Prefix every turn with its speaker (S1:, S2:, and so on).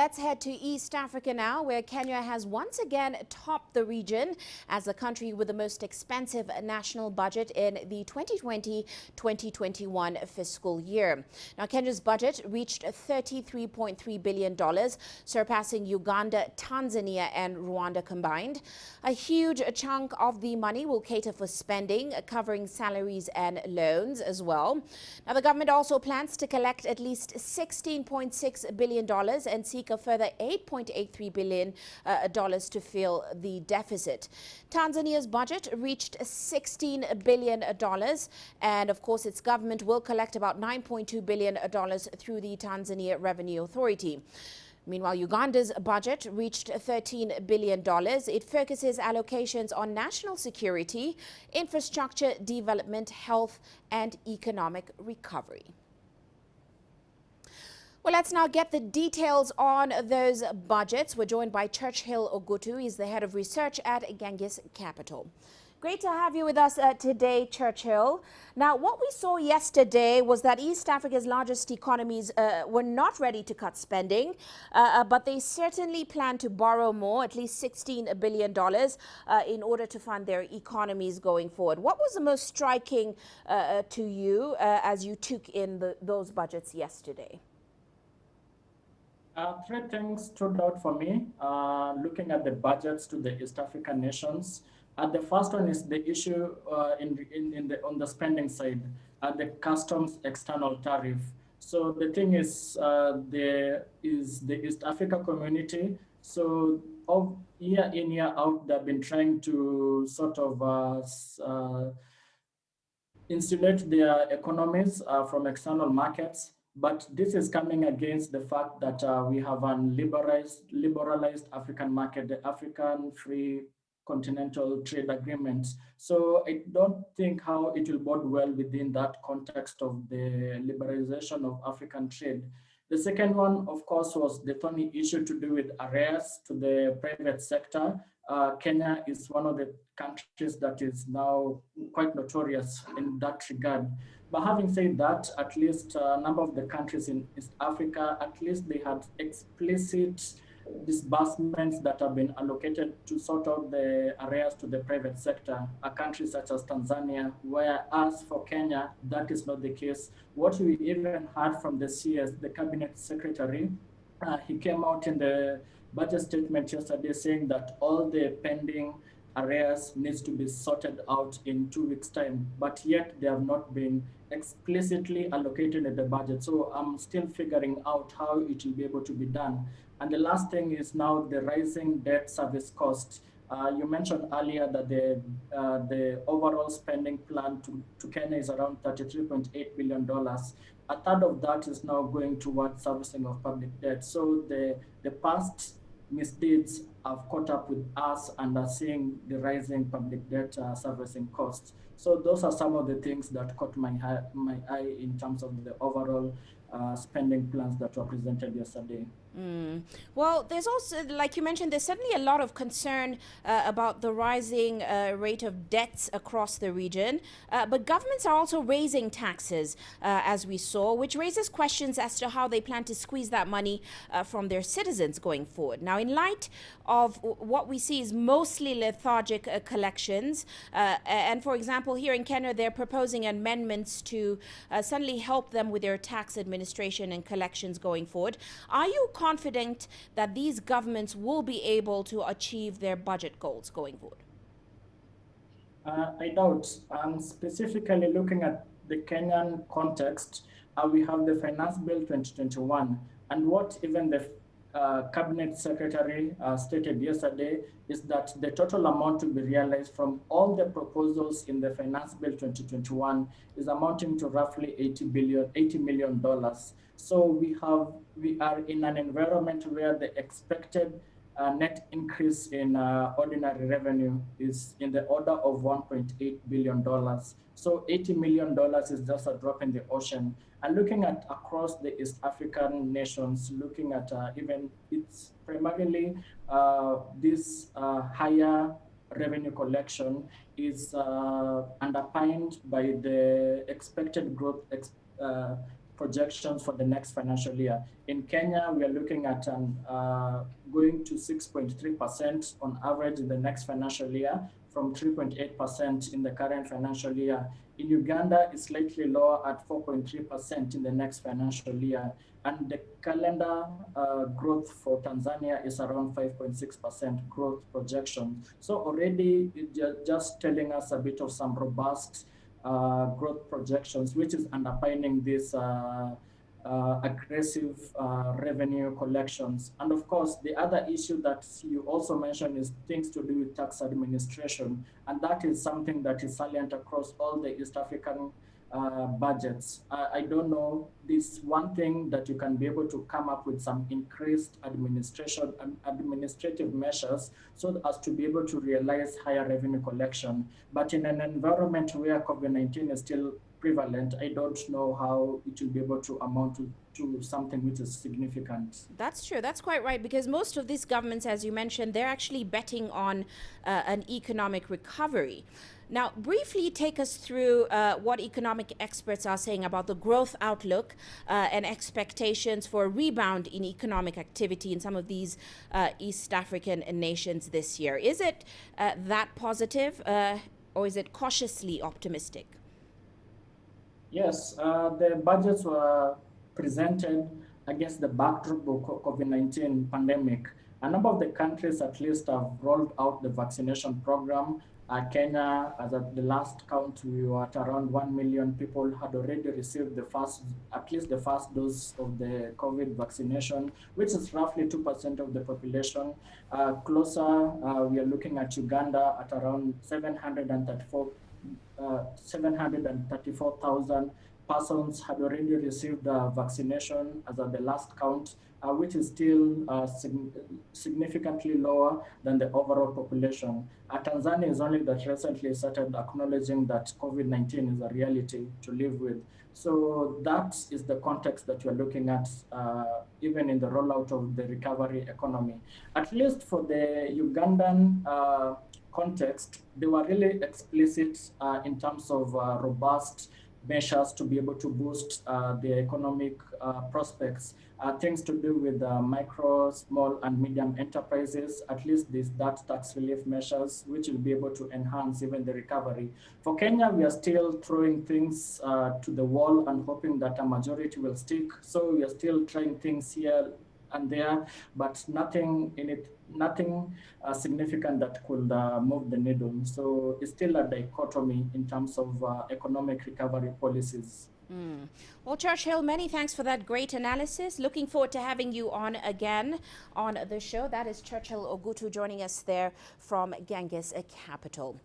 S1: let's head to East Africa now, where Kenya has once again topped the region as the country with the most expensive national budget in the 2020-2021 fiscal year. Now, Kenya's budget reached $33.3 billion, surpassing Uganda, Tanzania and Rwanda combined. A huge chunk of the money will cater for spending, covering salaries and loans as well. Now, the government also plans to collect at least $16.6 billion and seek a further $8.83 billion to fill the deficit. Tanzania's budget reached $16 billion, and of course its government will collect about $9.2 billion through the Tanzania Revenue Authority. Meanwhile, Uganda's budget reached $13 billion. It focuses allocations on national security, infrastructure development, health, and economic recovery. Well, let's now get the details on those budgets. We're joined by Churchill Ogutu. He's the head of research at Genghis Capital. Great to have you with us today, Churchill. Now, what we saw yesterday was that East Africa's largest economies were not ready to cut spending, but they certainly plan to borrow more, at least $16 billion, in order to fund their economies going forward. What was the most striking to you as you took in those budgets yesterday?
S2: Three things stood out for me looking at the budgets to the East African nations. The first one is the issue on the spending side, the customs external tariff. So the thing is, there is the East Africa community. So year in, year out, they've been trying to sort of insulate their economies from external markets. But this is coming against the fact that we have a liberalized African market, the African Free Continental Trade Agreement. So I don't think how it will bode well within that context of the liberalization of African trade. The second one, of course, was the thorny issue to do with arrears to the private sector. Kenya is one of the countries that is now quite notorious in that regard. But having said that, at least a number of the countries in East Africa, at least they had explicit disbursements that have been allocated to sort out the arrears to the private sector, a country such as Tanzania, whereas for Kenya, that is not the case. What we even heard from the CS, the cabinet secretary, he came out in the budget statement yesterday saying that all the pending arrears needs to be sorted out in 2 weeks' time, but yet they have not been explicitly allocated in the budget. So I'm still figuring out how it will be able to be done. And the last thing is now the rising debt service cost. You mentioned earlier that the overall spending plan to Kenya is around $33.8 billion. A third of that is now going towards servicing of public debt. So the past misdeeds have caught up with us and are seeing the rising public debt servicing costs. So those are some of the things that caught my eye in terms of the overall spending plans that were presented yesterday.
S1: Well, there's also, like you mentioned, there's certainly a lot of concern about the rising rate of debts across the region. But governments are also raising taxes, as we saw, which raises questions as to how they plan to squeeze that money from their citizens going forward. Now, in light of what we see is mostly lethargic collections, and for example, here in Kenya, they're proposing amendments to suddenly help them with their tax administration and collections going forward. Are you confident that these governments will be able to achieve their budget goals going forward?
S2: I doubt. Specifically looking at the Kenyan context, we have the Finance Bill 2021, and what even the Cabinet Secretary stated yesterday is that the total amount to be realized from all the proposals in the Finance Bill 2021 is amounting to roughly $80 million. So we are in an environment where the expected net increase in ordinary revenue is in the order of $1.8 billion. So $80 million is just a drop in the ocean. And looking at across the East African nations, looking at even it's primarily this higher revenue collection is underpinned by the expected growth projections for the next financial year. In Kenya, we are looking at going to 6.3% on average in the next financial year, from 3.8% in the current financial year. In Uganda, it's slightly lower at 4.3% in the next financial year. And the calendar growth for Tanzania is around 5.6% growth projection. So already just telling us a bit of some robust growth projections, which is underpinning this aggressive revenue collections. And of course, the other issue that you also mentioned is things to do with tax administration. And that is something that is salient across all the East African budgets. I don't know, this one thing that you can be able to come up with some increased administrative measures so as to be able to realize higher revenue collection. But in an environment where COVID-19 is still prevalent, I don't know how it will be able to amount to something which is significant.
S1: That's true. That's quite right, because most of these governments, as you mentioned, they're actually betting on an economic recovery. Now, briefly take us through what economic experts are saying about the growth outlook and expectations for a rebound in economic activity in some of these East African nations this year. Is it that positive or is it cautiously optimistic?
S2: Yes, the budgets were presented against the backdrop of COVID-19 pandemic. A number of the countries at least have rolled out the vaccination program. Kenya, as at the last count, we were at around 1 million people had already received at least the first dose of the COVID vaccination, which is roughly 2% of the population. Closer, we are looking at Uganda at around 734,000 persons had already received vaccination as at the last count, which is still significantly lower than the overall population. Tanzania is only that recently started acknowledging that COVID-19 is a reality to live with. So that is the context that we're looking at, even in the rollout of the recovery economy. At least for the Ugandan context, they were really explicit in terms of robust measures to be able to boost the economic prospects. Things to do with micro, small, and medium enterprises, at least that tax relief measures, which will be able to enhance even the recovery. For Kenya, we are still throwing things to the wall and hoping that a majority will stick. So we are still trying things here and there, but nothing significant that could move the needle. So it's still a dichotomy in terms of economic recovery policies.
S1: Well, Churchill, many thanks for that great analysis. Looking forward to having you on again on the show. That is Churchill Ogutu joining us there from Ganges Capital.